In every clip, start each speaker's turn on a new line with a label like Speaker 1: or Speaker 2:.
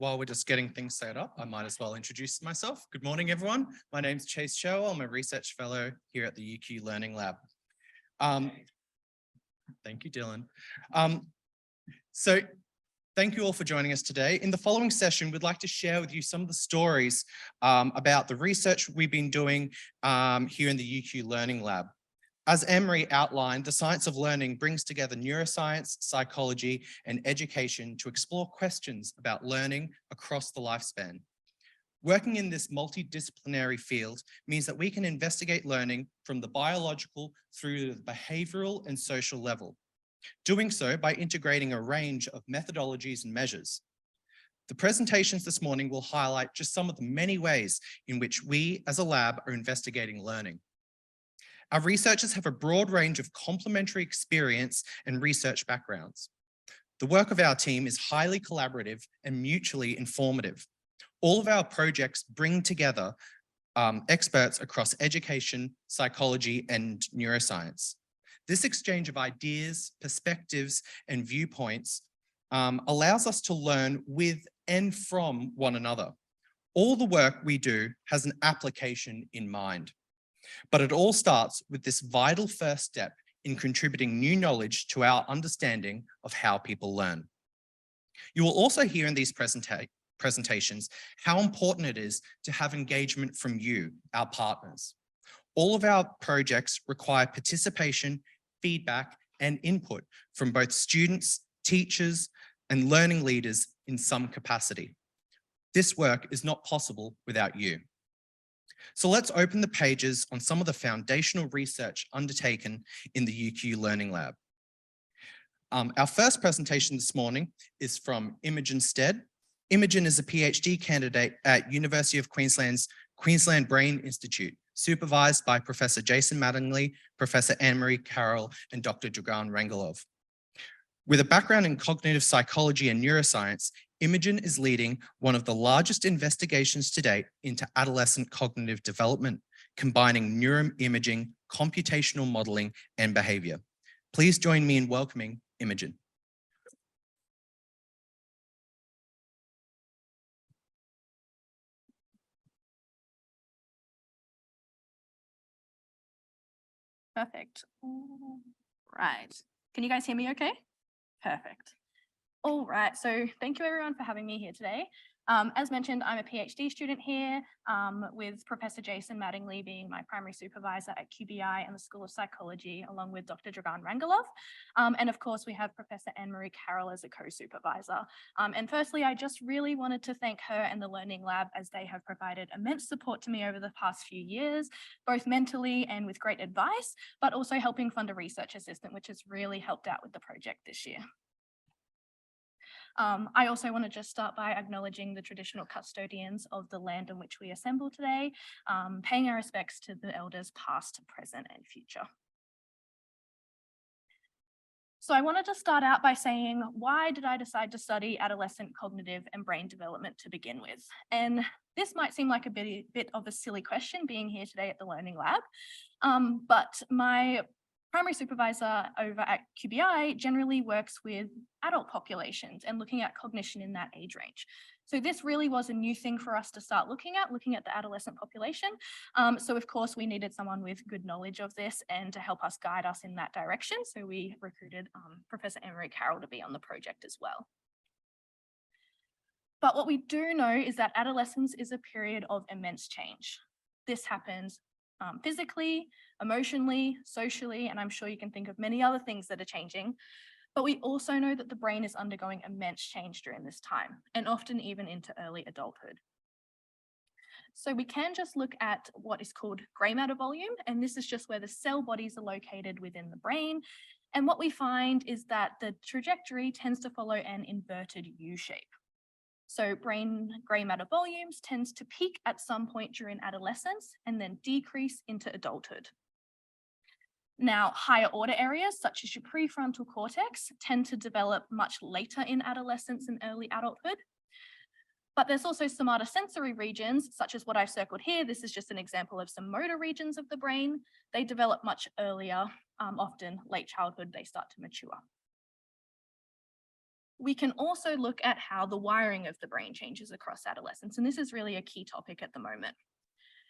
Speaker 1: While we're just getting things set up, I might as well introduce myself. Good morning, everyone. My name's Chase Sherwell. I'm a research fellow here at the UQ Learning Lab. Thank you, Dylan. So thank you all for joining us today. In the following session, we'd like to share with you some of the stories about the research we've been doing here in the UQ Learning Lab. As Emery outlined, the science of learning brings together neuroscience, psychology, and education to explore questions about learning across the lifespan. Working in this multidisciplinary field means that we can investigate learning from the biological through to the behavioral and social level, doing so by integrating a range of methodologies and measures. The presentations this morning will highlight just some of the many ways in which we as a lab are investigating learning. Our researchers have a broad range of complementary experience and research backgrounds. The work of our team is highly collaborative and mutually informative. All of our projects bring together experts across education, psychology, and neuroscience. This exchange of ideas, perspectives, and viewpoints allows us to learn with and from one another. All the work we do has an application in mind. But it all starts with this vital first step in contributing new knowledge to our understanding of how people learn. You will also hear in these presentations how important it is to have engagement from you, our partners. All of our projects require participation, feedback, and input from both students, teachers, and learning leaders in some capacity. This work is not possible without you. So let's open the pages on some of the foundational research undertaken in the UQ Learning Lab. Our first presentation this morning is from Imogen Stead. Imogen is a PhD candidate at University of Queensland's Queensland Brain Institute, supervised by Professor Jason Mattingly, Professor Anne-Marie Carroll, and Dr. Dragan Rangelov. With a background in cognitive psychology and neuroscience, Imogen is leading one of the largest investigations to date into adolescent cognitive development, combining neuroimaging, computational modeling, and behavior. Please join me in welcoming Imogen.
Speaker 2: Perfect. Right. Can you guys hear me okay? Perfect. All right, so thank you everyone for having me here today. As mentioned, I'm a PhD student here with Professor Jason Mattingly being my primary supervisor at QBI and the School of Psychology, along with Dr. Dragan Rangelov. And of course, we have Professor Anne-Marie Carroll as a co-supervisor. And firstly, I just really wanted to thank her and the Learning Lab as they have provided immense support to me over the past few years, both mentally and with great advice, but also helping fund a research assistant, which has really helped out with the project this year. I also want to just start by acknowledging the traditional custodians of the land on which we assemble today, paying our respects to the elders past, present, and future. So I wanted to start out by saying, why did I decide to study adolescent cognitive and brain development to begin with? And this might seem like a bit of a silly question being here today at the Learning Lab, but my primary supervisor over at QBI generally works with adult populations and looking at cognition in that age range. So this really was a new thing for us to start looking at the adolescent population. So of course we needed someone with good knowledge of this and to help us guide us in that direction. So we recruited Professor Anne-Marie Carroll to be on the project as well. But what we do know is that adolescence is a period of immense change. This happens physically, emotionally, socially, and I'm sure you can think of many other things that are changing. But we also know that the brain is undergoing immense change during this time, and often even into early adulthood. So we can just look at what is called grey matter volume, and this is just where the cell bodies are located within the brain. And what we find is that the trajectory tends to follow an inverted U shape. So brain grey matter volumes tends to peak at some point during adolescence and then decrease into adulthood. Now, higher order areas such as your prefrontal cortex tend to develop much later in adolescence and early adulthood. But there's also some other sensory regions, such as what I've circled here. This is just an example of some motor regions of the brain. They develop much earlier, often late childhood, they start to mature. We can also look at how the wiring of the brain changes across adolescence, and this is really a key topic at the moment.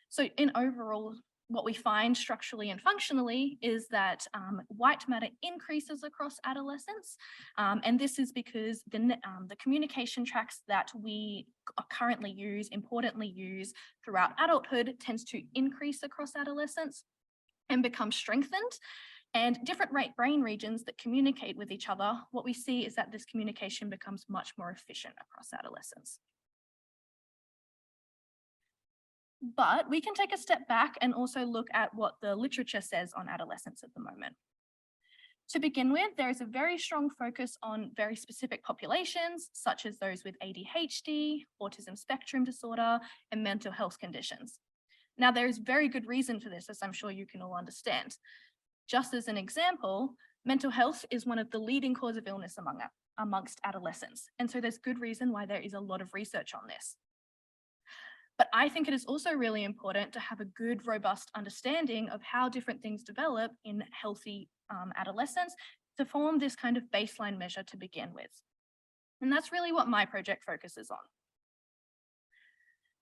Speaker 2: So in overall, what we find structurally and functionally is that white matter increases across adolescence. And this is because the communication tracks that we currently importantly use throughout adulthood tends to increase across adolescence and become strengthened. And different brain regions that communicate with each other, what we see is that this communication becomes much more efficient across adolescence. But we can take a step back and also look at what the literature says on adolescence at the moment. To begin with, there is a very strong focus on very specific populations, such as those with ADHD, autism spectrum disorder, and mental health conditions. Now, there is very good reason for this, as I'm sure you can all understand. Just as an example, mental health is one of the leading causes of illness amongst adolescents. And so there's good reason why there is a lot of research on this. But I think it is also really important to have a good, robust understanding of how different things develop in healthy adolescents to form this kind of baseline measure to begin with. And that's really what my project focuses on.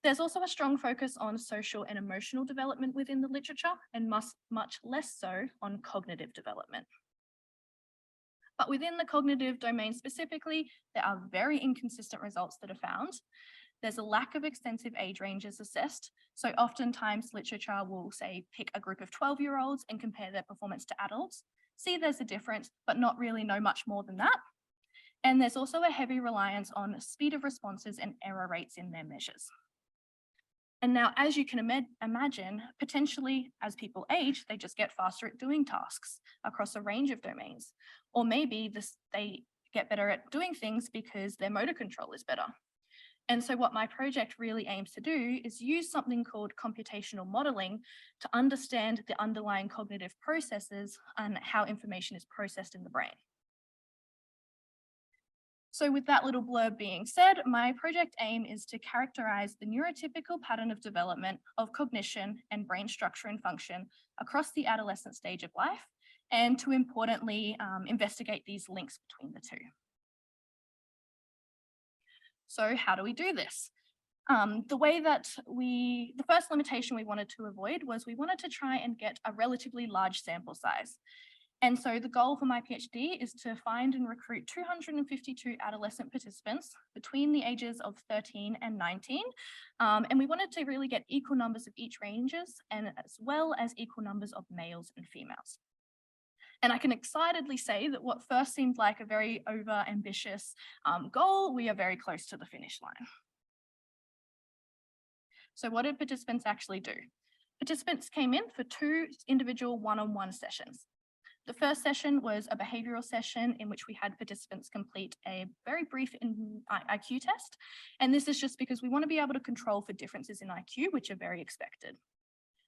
Speaker 2: There's also a strong focus on social and emotional development within the literature, and much less so on cognitive development. But within the cognitive domain specifically, there are very inconsistent results that are found. There's a lack of extensive age ranges assessed. So oftentimes literature will say, pick a group of 12-year-olds and compare their performance to adults. See there's a difference, but not really know much more than that. And there's also a heavy reliance on speed of responses and error rates in their measures. And now, as you can imagine, potentially as people age, they just get faster at doing tasks across a range of domains. Or maybe they get better at doing things because their motor control is better. And so what my project really aims to do is use something called computational modeling to understand the underlying cognitive processes and how information is processed in the brain. So with that little blurb being said, my project aim is to characterize the neurotypical pattern of development of cognition and brain structure and function across the adolescent stage of life, and to importantly investigate these links between the two. So how do we do this? The first limitation we wanted to avoid was we wanted to try and get a relatively large sample size. And so the goal for my PhD is to find and recruit 252 adolescent participants between the ages of 13 and 19. And we wanted to really get equal numbers of each ranges, and as well as equal numbers of males and females. And I can excitedly say that what first seemed like a very over-ambitious goal, we are very close to the finish line. So what did participants actually do? Participants came in for 2 individual one-on-one sessions. The first session was a behavioural session in which we had participants complete a very brief IQ test. And this is just because we want to be able to control for differences in IQ, which are very expected.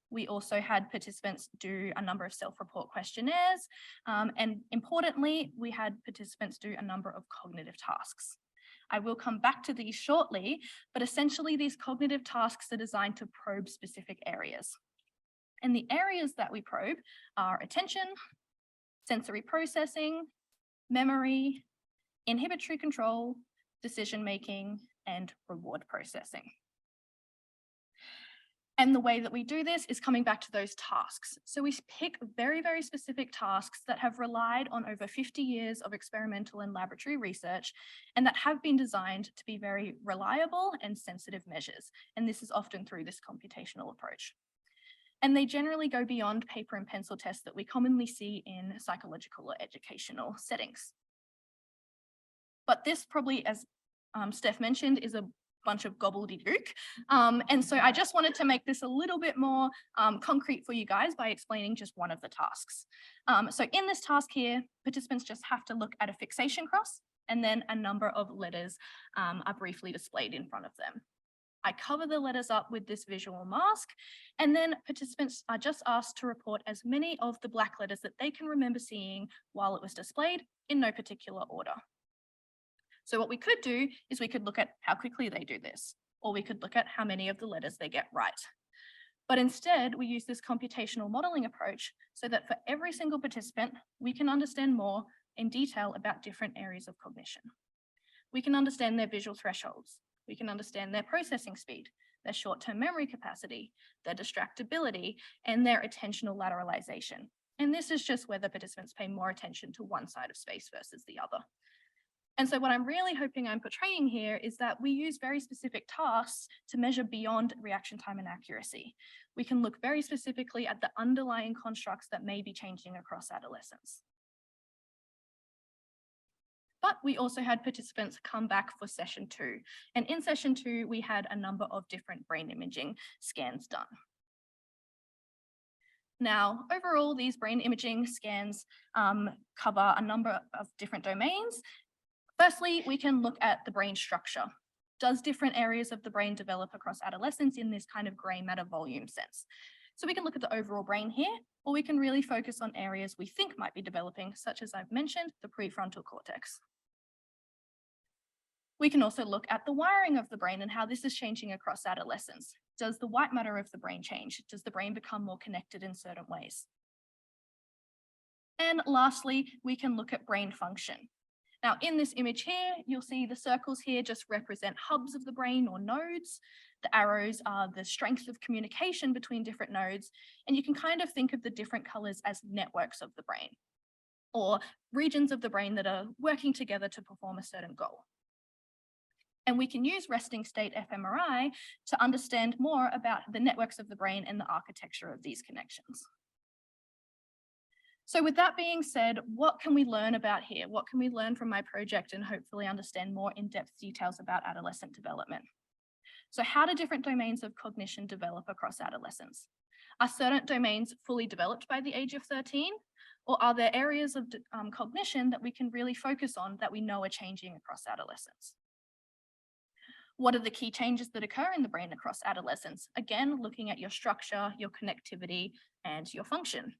Speaker 2: We also had participants do a number of self-report questionnaires. And importantly, we had participants do a number of cognitive tasks. I will come back to these shortly, but essentially these cognitive tasks are designed to probe specific areas. And the areas that we probe are attention, sensory processing, memory, inhibitory control, decision-making, and reward processing. And the way that we do this is coming back to those tasks. So we pick very, very specific tasks that have relied on over 50 years of experimental and laboratory research, and that have been designed to be very reliable and sensitive measures. And this is often through this computational approach. And they generally go beyond paper and pencil tests that we commonly see in psychological or educational settings. But this probably, as Steph mentioned, is a bunch of gobbledygook. And so I just wanted to make this a little bit more concrete for you guys by explaining just one of the tasks. So in this task here, participants just have to look at a fixation cross, and then a number of letters are briefly displayed in front of them. I cover the letters up with this visual mask, and then participants are just asked to report as many of the black letters that they can remember seeing while it was displayed in no particular order. So what we could do is we could look at how quickly they do this, or we could look at how many of the letters they get right. But instead, we use this computational modeling approach so that for every single participant, we can understand more in detail about different areas of cognition. We can understand their visual thresholds. We can understand their processing speed, their short-term memory capacity, their distractibility, and their attentional lateralization. And this is just whether participants pay more attention to one side of space versus the other. And so what I'm really hoping I'm portraying here is that we use very specific tasks to measure beyond reaction time and accuracy. We can look very specifically at the underlying constructs that may be changing across adolescence. But we also had participants come back for session 2. And in session 2, we had a number of different brain imaging scans done. Now, overall, these brain imaging scans cover a number of different domains. Firstly, we can look at the brain structure. Does different areas of the brain develop across adolescence in this kind of gray matter volume sense? So we can look at the overall brain here, or we can really focus on areas we think might be developing, such as I've mentioned, the prefrontal cortex. We can also look at the wiring of the brain and how this is changing across adolescence. Does the white matter of the brain change? Does the brain become more connected in certain ways? And lastly, we can look at brain function. Now, in this image here, you'll see the circles here just represent hubs of the brain or nodes. The arrows are the strength of communication between different nodes, and you can kind of think of the different colors as networks of the brain, or regions of the brain that are working together to perform a certain goal. And we can use resting state fMRI to understand more about the networks of the brain and the architecture of these connections. So with that being said, what can we learn about here? What can we learn from my project and hopefully understand more in-depth details about adolescent development? So how do different domains of cognition develop across adolescence? Are certain domains fully developed by the age of 13? Or are there areas of cognition that we can really focus on that we know are changing across adolescence? What are the key changes that occur in the brain across adolescence? Again, looking at your structure, your connectivity, and your function.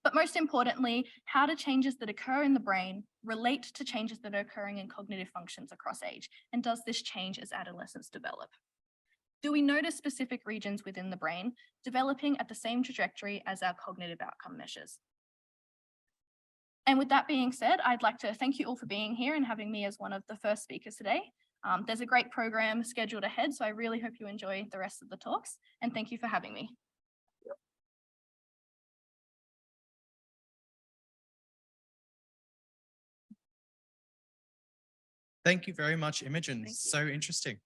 Speaker 2: But most importantly, how do changes that occur in the brain relate to changes that are occurring in cognitive functions across age? And does this change as adolescents develop? Do we notice specific regions within the brain developing at the same trajectory as our cognitive outcome measures? And with that being said, I'd like to thank you all for being here and having me as one of the first speakers today. There's a great program scheduled ahead, so I really hope you enjoy the rest of the talks, and thank you for having me.
Speaker 1: Thank you very much, Imogen. So interesting.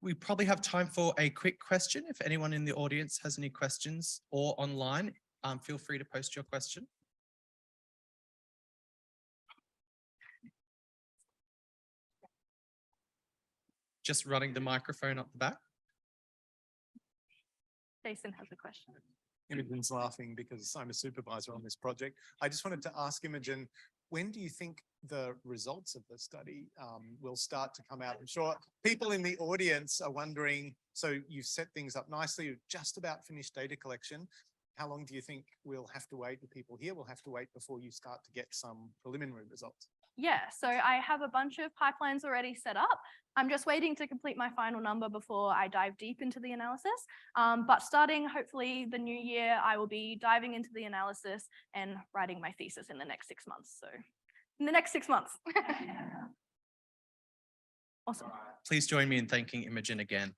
Speaker 1: We probably have time for a quick question. If anyone in the audience has any questions or online, feel free to post your question. Just running the microphone up the back.
Speaker 2: Jason has a question.
Speaker 3: Imogen's laughing because I'm a supervisor on this project. I just wanted to ask Imogen, when do you think the results of the study will start to come out? I'm sure people in the audience are wondering, so you've set things up nicely, you've just about finished data collection. How long do you think we'll have to wait, the people here will have to wait before you start to get some preliminary results?
Speaker 2: Yeah, so I have a bunch of pipelines already set up. I'm just waiting to complete my final number before I dive deep into the analysis. But starting hopefully the new year, I will be diving into the analysis and writing my thesis in the next 6 months. So in the next 6 months. Awesome.
Speaker 1: Please join me in thanking Imogen again.